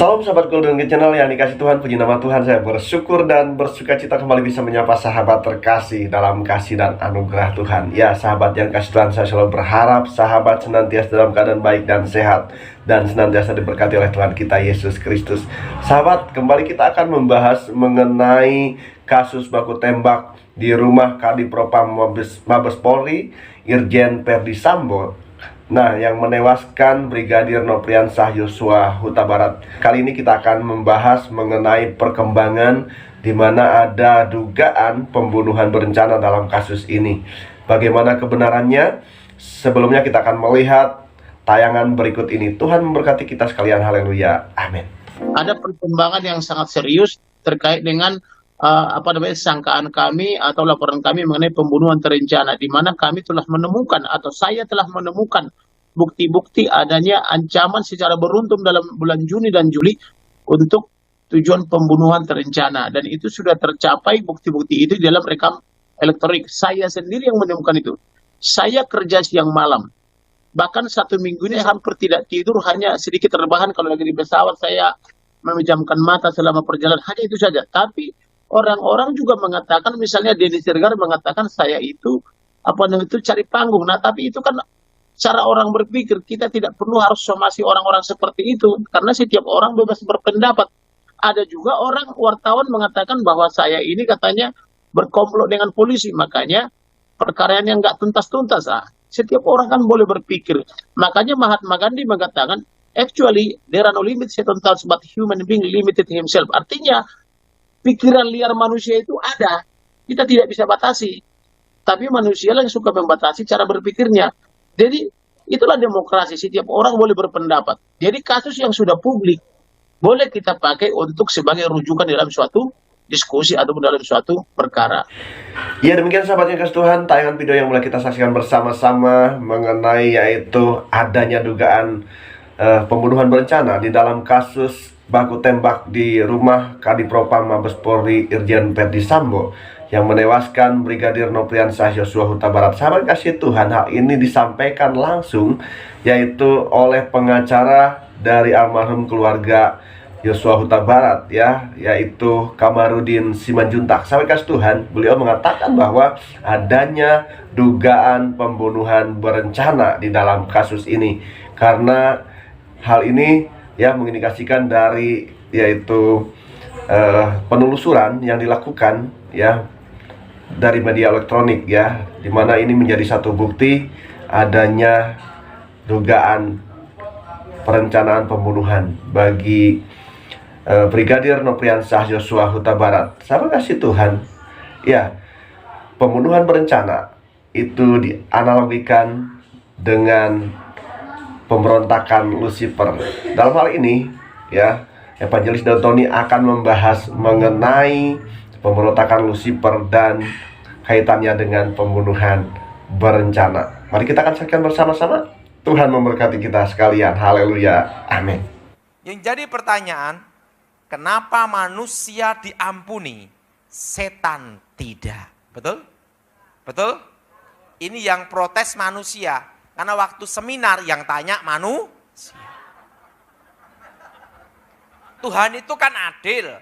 Salam sahabat Golden Gate Channel yang dikasih Tuhan, puji nama Tuhan. Saya bersyukur dan bersuka cita kembali bisa menyapa sahabat terkasih dalam kasih dan anugerah Tuhan. Ya, sahabat yang kasih Tuhan, saya selalu berharap sahabat senantiasa dalam keadaan baik dan sehat, dan senantiasa diberkati oleh Tuhan kita Yesus Kristus. Sahabat, kembali kita akan membahas mengenai kasus baku tembak di rumah Kadipropam Mabes Polri, Irjen Verdi Sambo. Nah, yang menewaskan Brigadir Nopriansah Yosua Huta Barat. Kali ini kita akan membahas mengenai perkembangan di mana ada dugaan pembunuhan berencana dalam kasus ini. Bagaimana kebenarannya? Sebelumnya kita akan melihat tayangan berikut ini. Tuhan memberkati kita sekalian. Haleluya. Amin. Ada perkembangan yang sangat serius terkait dengan sangkaan kami atau laporan kami mengenai pembunuhan terencana, di mana kami telah menemukan atau saya telah menemukan bukti-bukti adanya ancaman secara beruntun dalam bulan Juni dan Juli untuk tujuan pembunuhan terencana, dan itu sudah tercapai bukti-bukti itu dalam rekam elektronik. Saya sendiri yang menemukan itu. Saya kerja siang malam, bahkan 1 minggu ini hampir tidak tidur, hanya sedikit rebahan kalau lagi di pesawat saya memejamkan mata selama perjalanan, hanya itu saja. Tapi orang-orang juga mengatakan, misalnya Denny Siregar mengatakan saya itu cari panggung. Nah, tapi itu kan cara orang berpikir. Kita tidak perlu harus somasi orang-orang seperti itu, karena setiap orang bebas berpendapat. Ada juga orang wartawan mengatakan bahwa saya ini katanya berkomplot dengan polisi, makanya perkara yang nggak tuntas-tuntas. Setiap orang kan boleh berpikir. Makanya Mahatma Gandhi mengatakan, actually there are no limits Satan tells, but human being limited himself. Artinya pikiran liar manusia itu ada, kita tidak bisa batasi. Tapi manusia yang suka membatasi cara berpikirnya. Jadi itulah demokrasi, setiap orang boleh berpendapat. Jadi kasus yang sudah publik boleh kita pakai untuk sebagai rujukan dalam suatu diskusi atau dalam suatu perkara. Ya, demikian sahabat yang kasih Tuhan, tayangan video yang mulai kita saksikan bersama-sama mengenai yaitu adanya dugaan pembunuhan berencana di dalam kasus baku tembak di rumah Kadipropam Mabes Polri Irjen Verdi Sambo yang menewaskan Brigadir Nopriansah Yosua Huta Barat. Sahabat kasih Tuhan, hal ini disampaikan langsung yaitu oleh pengacara dari almarhum keluarga Yosua Huta Barat, yaitu Kamarudin Simanjuntak. Sahabat kasih Tuhan, beliau mengatakan bahwa adanya dugaan pembunuhan berencana di dalam kasus ini, karena hal ini mengindikasikan dari yaitu penelusuran yang dilakukan dari media elektronik, di mana ini menjadi satu bukti adanya dugaan perencanaan pembunuhan bagi Brigadir Nopriansah Yosua Huta Barat. Sahabat kasih Tuhan, pembunuhan berencana itu dianalogikan dengan pemberontakan Lucifer. Dalam hal ini, Evangelis Dantoni akan membahas mengenai pemberontakan Lucifer dan kaitannya dengan pembunuhan berencana. Mari kita akan saksikan bersama-sama. Tuhan memberkati kita sekalian. Haleluya. Amin. Yang jadi pertanyaan, kenapa manusia diampuni, setan tidak? Betul? Betul? Ini yang protes manusia. Karena waktu seminar yang tanya manusia. Tuhan itu kan adil.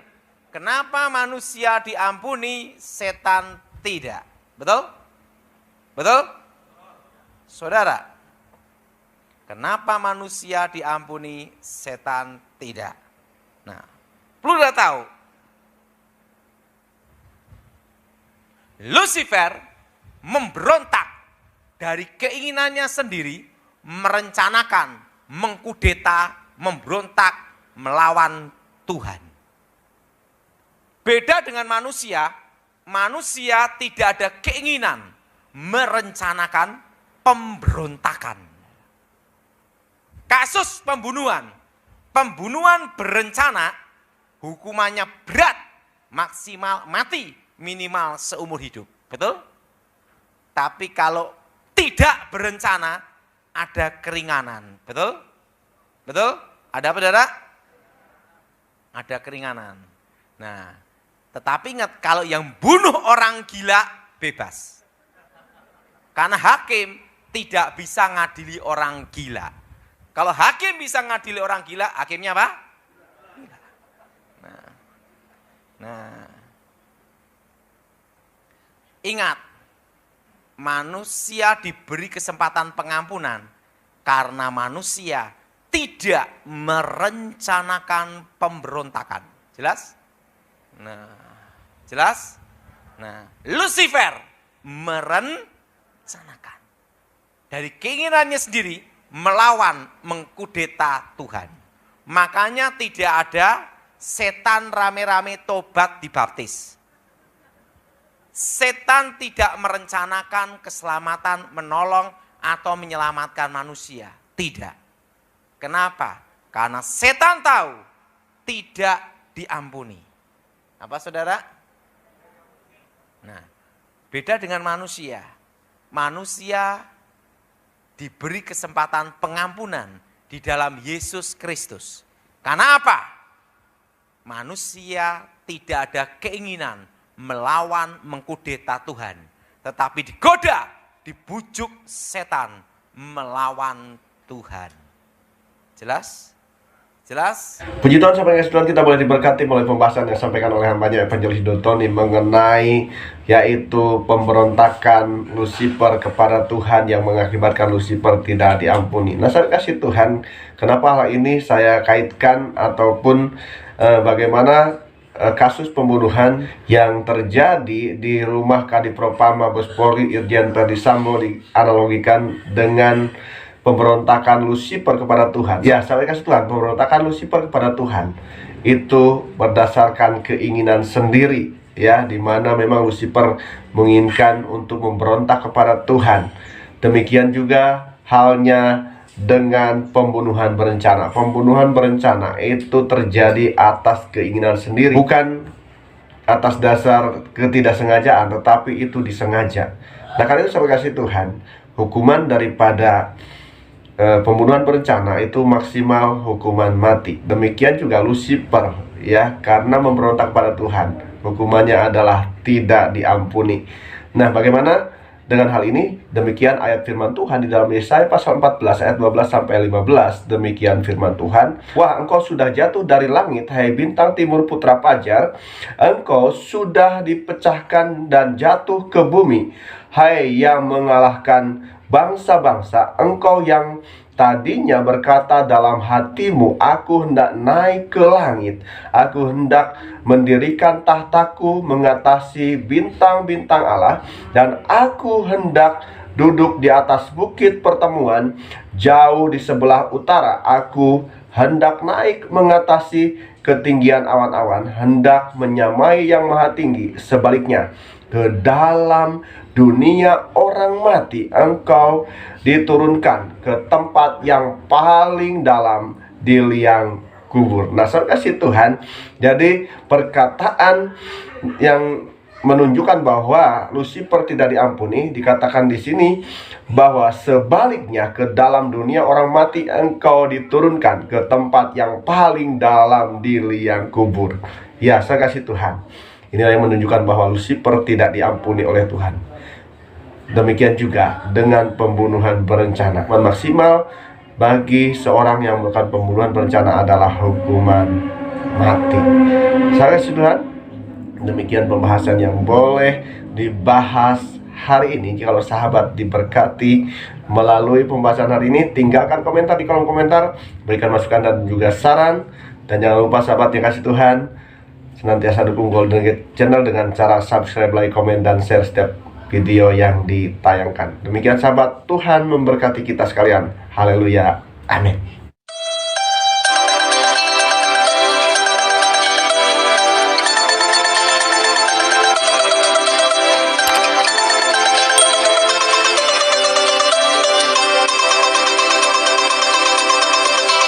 Kenapa manusia diampuni, setan tidak? Betul? Betul? Saudara, kenapa manusia diampuni, setan tidak? Nah, perlu kita tahu, Lucifer memberontak dari keinginannya sendiri, merencanakan, mengkudeta, memberontak, melawan Tuhan. Beda dengan manusia, manusia tidak ada keinginan merencanakan pemberontakan. Kasus pembunuhan berencana, hukumannya berat, maksimal mati, minimal seumur hidup. Betul? Tapi kalau tidak berencana, ada keringanan. Betul? Betul? Ada apa, saudara? Ada keringanan. Nah, tetapi ingat, kalau yang bunuh orang gila bebas. Karena hakim tidak bisa ngadili orang gila. Kalau hakim bisa ngadili orang gila, hakimnya apa? Nah, ingat, manusia diberi kesempatan pengampunan karena manusia tidak merencanakan pemberontakan. Jelas? Nah, jelas? Nah, Lucifer merencanakan. Dari keinginannya sendiri melawan, mengkudeta Tuhan. Makanya tidak ada setan rame-rame tobat dibaptis. Setan tidak merencanakan keselamatan, menolong atau menyelamatkan manusia. Tidak. Kenapa? Karena setan tahu tidak diampuni. Apa saudara? Nah, beda dengan manusia. Manusia diberi kesempatan pengampunan di dalam Yesus Kristus. Karena apa? Manusia tidak ada keinginan melawan, mengkudeta Tuhan. Tetapi digoda, dibujuk setan melawan Tuhan. Jelas? Jelas? Puji Tuhan, sampai Tuhan, kita boleh diberkati oleh pembahasan yang disampaikan oleh hambanya Evangelis Dotoni mengenai yaitu pemberontakan Lucifer kepada Tuhan yang mengakibatkan Lucifer tidak diampuni. Nah, saya kasih Tuhan, kenapa hal ini saya kaitkan ataupun bagaimana kasus pembunuhan yang terjadi di rumah Kadipropam Mabes Polri Irjen Verdi Sambo dianalogikan dengan pemberontakan Lucifer kepada Tuhan. Ya, saya kasih Tuhan, pemberontakan Lucifer kepada Tuhan itu berdasarkan keinginan sendiri, ya, di mana memang Lucifer menginginkan untuk memberontak kepada Tuhan. Demikian juga halnya dengan pembunuhan berencana. Pembunuhan berencana itu terjadi atas keinginan sendiri, bukan atas dasar ketidaksengajaan, tetapi itu disengaja. Nah, karena itu saya kasih Tuhan, hukuman daripada pembunuhan berencana itu maksimal hukuman mati. Demikian juga Lucifer, ya, karena memberontak pada Tuhan, hukumannya adalah tidak diampuni. Nah, bagaimana dengan hal ini? Demikian ayat firman Tuhan di dalam Yesaya pasal 14 ayat 12 sampai 15. Demikian firman Tuhan. Wah, engkau sudah jatuh dari langit, hai bintang timur putra fajar. Engkau sudah dipecahkan dan jatuh ke bumi, hai yang mengalahkan bangsa-bangsa. Engkau yang tadinya berkata dalam hatimu, aku hendak naik ke langit, aku hendak mendirikan tahtaku mengatasi bintang-bintang Allah, dan aku hendak duduk di atas bukit pertemuan jauh di sebelah utara. Aku hendak naik mengatasi ketinggian awan-awan, hendak menyamai yang maha tinggi. Sebaliknya, ke dalam dunia orang mati engkau diturunkan ke tempat yang paling dalam di liang kubur. Nah, saudara kasih Tuhan, jadi perkataan yang menunjukkan bahwa Lucifer tidak diampuni dikatakan di sini bahwa sebaliknya, ke dalam dunia orang mati engkau diturunkan ke tempat yang paling dalam di liang kubur. Ya, saya kasih Tuhan, inilah yang menunjukkan bahwa Lucifer tidak diampuni oleh Tuhan. Demikian juga dengan pembunuhan berencana. Hukuman maksimal bagi seorang yang melakukan pembunuhan berencana adalah hukuman mati. Saya kasih Tuhan, demikian pembahasan yang boleh dibahas hari ini. Kalau sahabat diberkati melalui pembahasan hari ini, tinggalkan komentar di kolom komentar, berikan masukan dan juga saran. Dan jangan lupa sahabat yang kasih Tuhan, senantiasa dukung Golden Gate Channel dengan cara subscribe, like, komen, dan share setiap video yang ditayangkan. Demikian sahabat, Tuhan memberkati kita sekalian. Haleluya. Amin.